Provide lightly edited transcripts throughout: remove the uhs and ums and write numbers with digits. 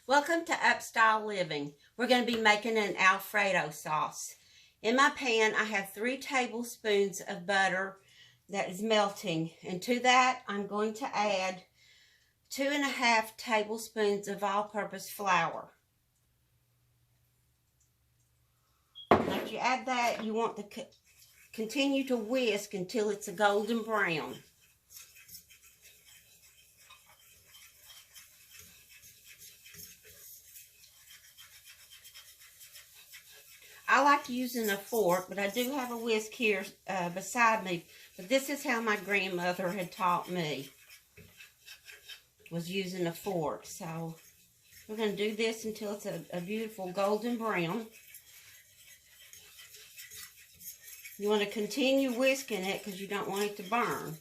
Welcome to Upstyle Living. We're going to be making an Alfredo sauce. In my pan, I have 3 tablespoons of butter that is melting. And to that, I'm going to add 2.5 tablespoons of all-purpose flour. After you add that, you want to continue to whisk until it's a golden brown. I like using a fork, but I do have a whisk here beside me. But this is how my grandmother had taught me, was using a fork. So we're going to do this until it's a beautiful golden brown. You want to continue whisking it because you don't want it to burn.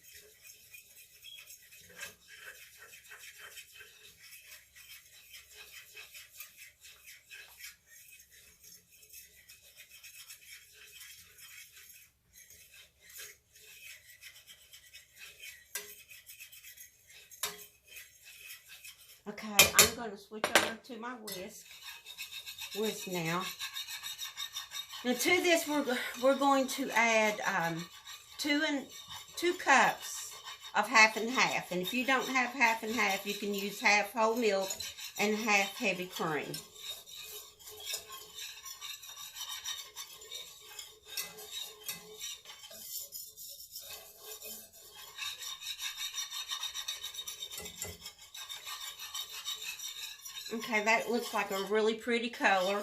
Okay, I'm going to switch over to my whisk now. Now to this, we're going to add 2 cups of half and half. And if you don't have half and half, you can use half whole milk and half heavy cream. Okay, that looks like a really pretty color.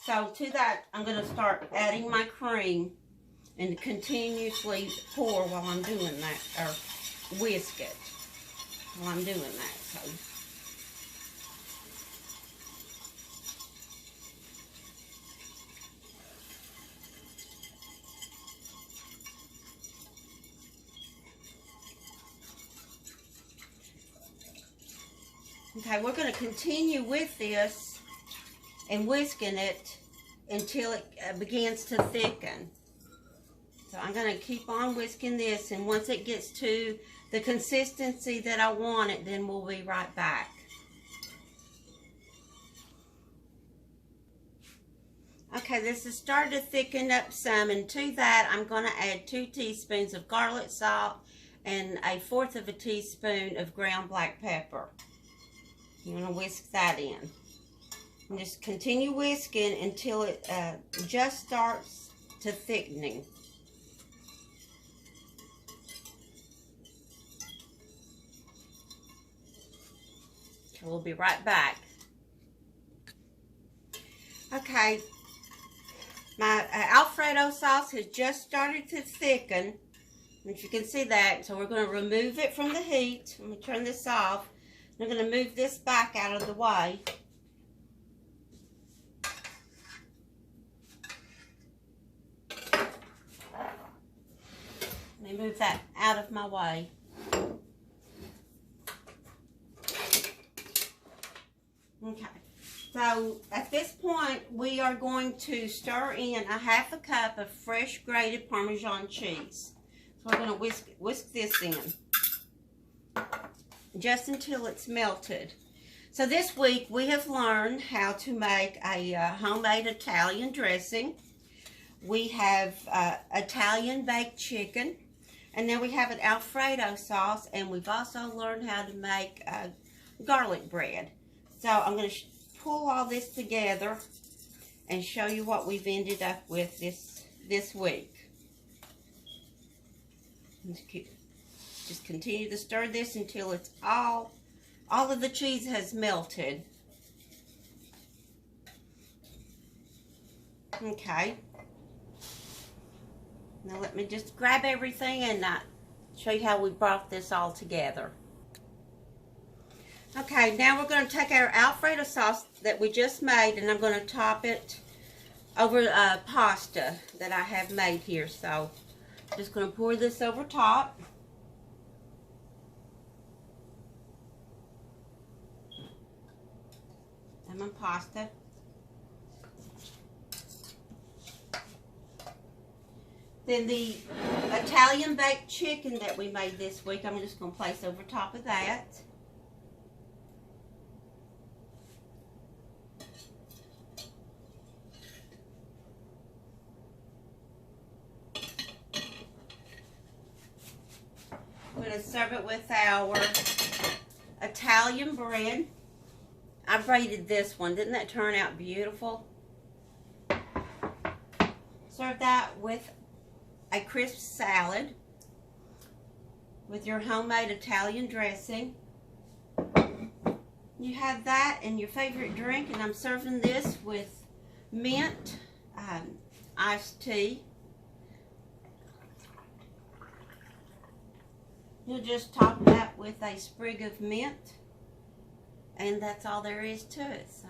So to that, I'm going to start adding my cream and continuously pour while I'm doing that, or whisk it while I'm doing that. So. Okay, we're going to continue with this and whisking it until it begins to thicken. So I'm going to keep on whisking this, and once it gets to the consistency that I want it, then we'll be right back. Okay, this has started to thicken up some, and to that I'm going to add 2 teaspoons of garlic salt and 1/4 of a teaspoon of ground black pepper. You want to whisk that in. And just continue whisking until it just starts to thickening. We'll be right back. Okay, my Alfredo sauce has just started to thicken. If you can see that, so we're going to remove it from the heat. Let me turn this off. I'm going to move this back out of the way. Let me move that out of my way. Okay, so at this point we are going to stir in 1/2 cup of fresh grated Parmesan cheese. So we're going to whisk this in just until it's melted. So this week we have learned how to make a homemade Italian dressing. We have Italian baked chicken, and then we have an Alfredo sauce, and we've also learned how to make garlic bread. So I'm going to pull all this together and show you what we've ended up with this week. Just continue to stir this until it's all of the cheese has melted. Okay. Now let me just grab everything and show you how we brought this all together. Okay, now we're going to take our Alfredo sauce that we just made, and I'm going to top it over pasta that I have made here. So I'm just going to pour this over top. And my pasta. Then the Italian baked chicken that we made this week, I'm just going to place over top of that. to serve it with our Italian bread. I braided this one. Didn't that turn out beautiful? Serve that with a crisp salad with your homemade Italian dressing. You have that and your favorite drink, and I'm serving this with mint iced tea. You'll just top that with a sprig of mint, and that's all there is to it. So